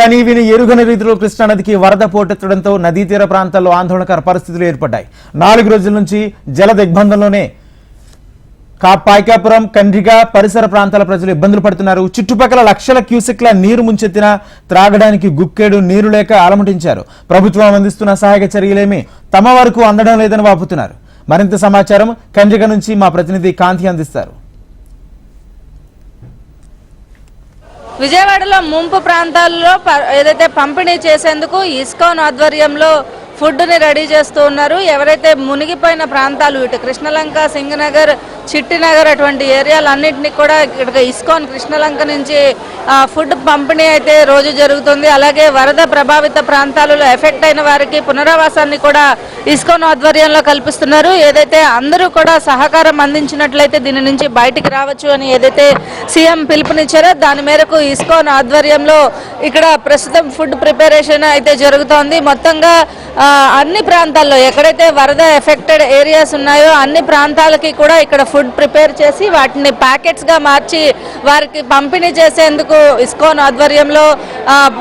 కనీవిని ఎరుగని రీతిలో కృష్ణానదికి వరద పోటెత్తడంతో నదీ తీర ప్రాంతాల్లో ఆందోళనకర పరిస్థితులు ఏర్పడ్డాయి. 4 రోజుల నుంచి జల దిగ్బంధంలోనే పాయకాపురం, కండ్రిగ పరిసర ప్రాంతాల ప్రజలు ఇబ్బందులు పడుతున్నారు. చుట్టుపక్కల లక్షల క్యూసెక్ల నీరు ముంచెత్తిన త్రాగడానికి గుక్కేడు నీరు లేక అలమటించారు. ప్రభుత్వం అందిస్తున్న సహాయక చర్యలేమీ తమ వరకు అందడం లేదని వాపుతున్నారు. మరింత సమాచారం కండ్రిగ నుంచి మా ప్రతినిధి కాంతి అందిస్తారు. విజయవాడలో ముంపు ప్రాంతాల్లో ఏదైతే పంపిణీ చేసేందుకు ఇస్కాన్ ఆధ్వర్యంలో ఫుడ్ ని రెడీ చేస్తూ ఉన్నారు. ఎవరైతే మునిగిపోయిన ప్రాంతాలు ఇటు కృష్ణలంక, సింగనగర్, చిట్టినగర్ అటువంటి ఏరియాలన్నింటినీ కూడా ఇక్కడ ఇస్కాన్ కృష్ణలంక నుంచి ఫుడ్ పంపిణీ అయితే రోజు జరుగుతుంది. అలాగే వరద ప్రభావిత ప్రాంతాలలో ఎఫెక్ట్ అయిన వారికి పునరావాసాన్ని కూడా ఇస్కాన్ ఆధ్వర్యంలో కల్పిస్తున్నారు. ఏదైతే అందరూ కూడా సహకారం అందించినట్లయితే దీని నుంచి బయటికి రావచ్చు అని ఏదైతే సీఎం పిలుపునిచ్చారో దాని మేరకు ఇస్కాన్ ఆధ్వర్యంలో ఇక్కడ ప్రస్తుతం ఫుడ్ ప్రిపరేషన్ అయితే జరుగుతోంది. మొత్తంగా అన్ని ప్రాంతాల్లో ఎక్కడైతే వరద ఎఫెక్టెడ్ ఏరియాస్ ఉన్నాయో అన్ని ప్రాంతాలకి కూడా ఇక్కడ ఫుడ్ ప్రిపేర్ చేసి వాటిని ప్యాకెట్స్ గా మార్చి వారికి పంపిణీ చేసేందుకు ఇస్కాన్ ఆధ్వర్యంలో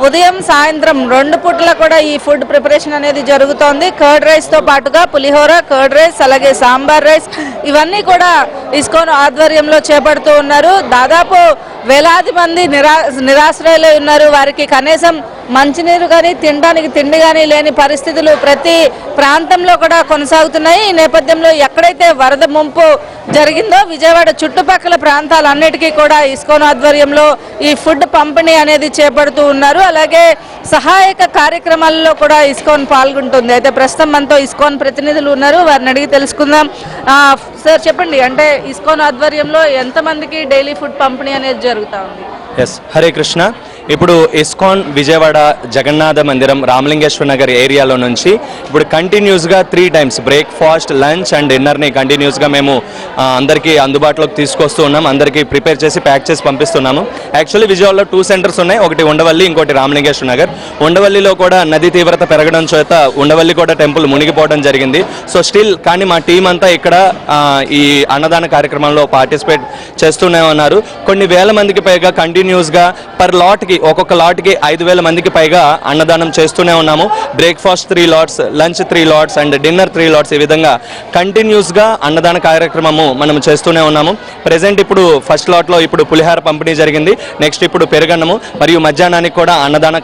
ఉదయం సాయంత్రం 2 పూట్ల కూడా ఈ ఫుడ్ ప్రిపరేషన్ అనేది జరుగుతోంది. కర్డ్ రైస్ తో పాటుగా పులిహోర, కర్డ్ రైస్, అలాగే సాంబార్ రైస్ ఇవన్నీ కూడా ఇస్కాన్ ఆధ్వర్యంలో చేపడుతూ ఉన్నారు. దాదాపు వేలాది మంది నిరాశ్రయులై ఉన్నారు. వారికి కనీసం మంచినీరు కానీ తినడానికి తిండి కానీ లేని పరిస్థితులు ప్రతి ప్రాంతంలో కూడా కొనసాగుతున్నాయి. ఈ నేపథ్యంలో ఎక్కడైతే వరద ముంపు జరిగిందో విజయవాడ చుట్టుపక్కల ప్రాంతాలన్నిటికీ కూడా ఇస్కాన్ ఆధ్వర్యంలో ఈ ఫుడ్ పంపిణీ అనేది చేపడుతూ ఉన్నారు. అలాగే సహాయక కార్యక్రమాల్లో కూడా ఇస్కాన్ పాల్గొంటుంది. అయితే ప్రస్తుతం మనతో ఇస్కాన్ ప్రతినిధులు ఉన్నారు, వారిని అడిగి తెలుసుకుందాం. సార్ చెప్పండి, అంటే ఇస్కాన్ ఆధ్వర్యంలో ఎంతమందికి డైలీ ఫుడ్ పంపిణీ అనేది జరుగుతూ ఉంది? హరే కృష్ణ. ఇప్పుడు ఇస్కాన్ విజయవాడ జగన్నాథ మందిరం రామలింగేశ్వర నగర్ ఏరియాలో నుంచి ఇప్పుడు కంటిన్యూస్గా 3 times బ్రేక్ఫాస్ట్, లంచ్ అండ్ డిన్నర్ని కంటిన్యూస్గా మేము అందరికీ అందుబాటులోకి తీసుకొస్తూ ఉన్నాం. అందరికీ ప్రిపేర్ చేసి ప్యాక్ చేసి పంపిస్తున్నాము. యాక్చువల్లీ విజయవాడలో 2 centers ఉన్నాయి, ఒకటి ఉండవల్లి, ఇంకోటి రామలింగేశ్వర నగర్. ఉండవల్లిలో కూడా నది తీవ్రత పెరగడం చేత ఉండవల్లి కూడా టెంపుల్ మునిగిపోవడం జరిగింది. సో స్టిల్ కానీ మా టీం అంతా ఇక్కడ ఈ అన్నదాన కార్యక్రమంలో పార్టిసిపేట్ చేస్తూనే ఉన్నారు. కొన్ని వేల మందికి పైగా కంటిన్యూస్గా పర్ లాట్కి ఒక్కొక్క లాట్కి 5,000 మందికి పైగా అన్నదానం చేస్తూనే ఉన్నాము. Breakfast 3 lots, lunch 3 lots and dinner 3 lots ఈ విధంగా కంటిన్యూస్గా అన్నదాన కార్యక్రమము మనం చేస్తూనే ఉన్నాము. ప్రెసెంట్ ఇప్పుడు ఫస్ట్ లాట్లో ఇప్పుడు పులిహార పంపిణీ జరిగింది. నెక్స్ట్ ఇప్పుడు పెరుగన్నము మరియు మధ్యాహ్నానికి కూడా అన్నదాన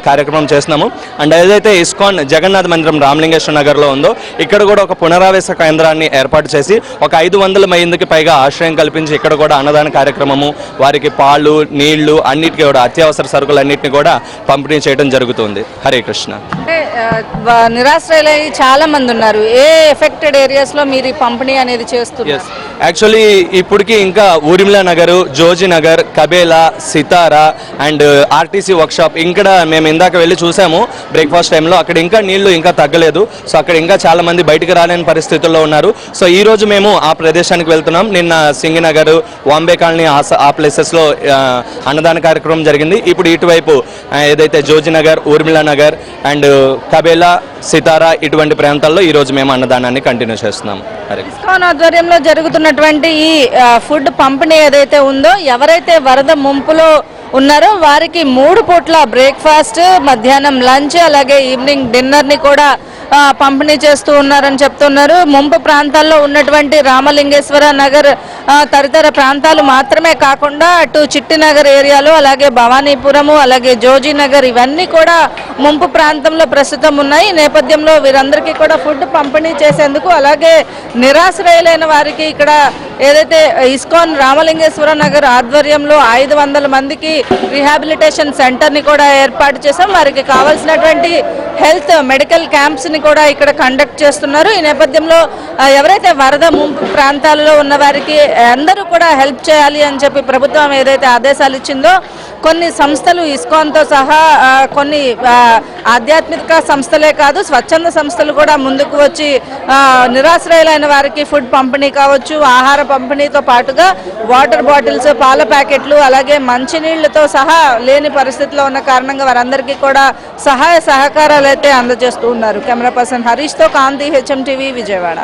కార్యక్రమం చేస్తున్నాము. అండ్ ఏదైతే ఇస్కాన్ జగన్నాథ మందిరం రామలింగేశ్వర నగర్లో ఉందో ఇక్కడ కూడా ఒక పునరావాస కేంద్రాన్ని ఏర్పాటు చేసి ఒక 500 మందికి పైగా ఆశ్రయం కల్పించి ఇక్కడ కూడా అన్నదాన కార్యక్రమము, వారికి పాలు, నీళ్లు అన్నిటికీ కూడా అత్యవసర సరుకులన్నింటినీ కూడా పంపిణీ చేయడం జరుగుతుంది. హరే కృష్ణ. అంటే నిరాశ్రయులై చాలా మంది ఉన్నారు. ఏ ఎఫెక్టెడ్ ఏరియాస్ లో మీరు పంపిణీ అనేది చేస్తున్నారు? యాక్చువల్లీ ఇప్పటికి ఇంకా ఊరిమిలా నగర్, జోజీ నగర్, కబేలా, సితారా అండ్ ఆర్టీసీ వర్క్షాప్ ఇక్కడ మేము ఇందాక వెళ్ళి చూసాము బ్రేక్ఫాస్ట్ టైంలో. అక్కడ ఇంకా నీళ్లు ఇంకా తగ్గలేదు. సో అక్కడ ఇంకా చాలా మంది బయటకు రాలేని పరిస్థితుల్లో ఉన్నారు. సో ఈ రోజు మేము ఆ ప్రదేశానికి వెళ్తున్నాం. నిన్న సింగనగర్, వాంబే కాలనీ ఆ ప్లేసెస్లో అన్నదాన కార్యక్రమం జరిగింది. ఇప్పుడు ఇటువైపు ఏదైతే జోజీ నగర్, ఊర్మిళా నగర్ అండ్ కబేలా, సితారా ఇటువంటి ప్రాంతాల్లో ఈ రోజు మేము అన్నదానాన్ని కంటిన్యూ చేస్తున్నాము. ఇస్కాన్ ఆధ్వర్యంలో జరుగుతున్నటువంటి ఈ ఫుడ్ పంపిణీ ఏదైతే ఉందో ఎవరైతే వరద ముంపులో ఉన్నారో వారికి 3 పూట్ల బ్రేక్ఫాస్ట్, మధ్యాహ్నం లంచ్, అలాగే ఈవినింగ్ డిన్నర్ ని కూడా పంపిణీ చేస్తూ ఉన్నారని చెప్తున్నారు. ముంపు ప్రాంతాల్లో ఉన్నటువంటి రామలింగేశ్వర నగర్ తదితర ప్రాంతాలు మాత్రమే కాకుండా అటు చిట్టినగర్ ఏరియాలో, అలాగే భవానీపురము, అలాగే జోజీ నగర్ ఇవన్నీ కూడా ముంపు ప్రాంతంలో ప్రస్తుతం ఉన్నాయి. ఈ నేపథ్యంలో వీరందరికీ కూడా ఫుడ్ పంపిణీ చేసేందుకు, అలాగే నిరాశ్రయులైన వారికి ఇక్కడ ఏదైతే ఇస్కాన్ రామలింగేశ్వర నగర్ ఆధ్వర్యంలో 500 మందికి రీహాబిలిటేషన్ సెంటర్ని కూడా ఏర్పాటు చేశాం. వారికి కావాల్సినటువంటి హెల్త్, మెడికల్ క్యాంప్స్ ని కూడా ఇక్కడ కండక్ట్ చేస్తున్నారు. ఈ నేపథ్యంలో ఎవరైతే వరద ముంపు ప్రాంతాలలో ఉన్న వారికి అందరూ కూడా హెల్ప్ చేయాలి అని చెప్పి ప్రభుత్వం ఏదైతే ఆదేశాలు ఇచ్చిందో కొన్ని సంస్థలు ఇస్కాన్తో సహా కొన్ని ఆధ్యాత్మిక సంస్థలే కాదు స్వచ్ఛంద సంస్థలు కూడా ముందుకు వచ్చి నిరాశ్రయులైన వారికి ఫుడ్ పంపిణీ కావచ్చు, ఆహార పంపిణీతో పాటుగా వాటర్ బాటిల్స్, పాల ప్యాకెట్లు, అలాగే మంచినీళ్లతో సహా లేని పరిస్థితిలో ఉన్న కారణంగా వారందరికీ కూడా సహాయ సహకారాలు అయితే అందజేస్తూ ఉన్నారు. కెమెరా పర్సన్ హరీష్తో కాంతి, HM TV, విజయవాడ.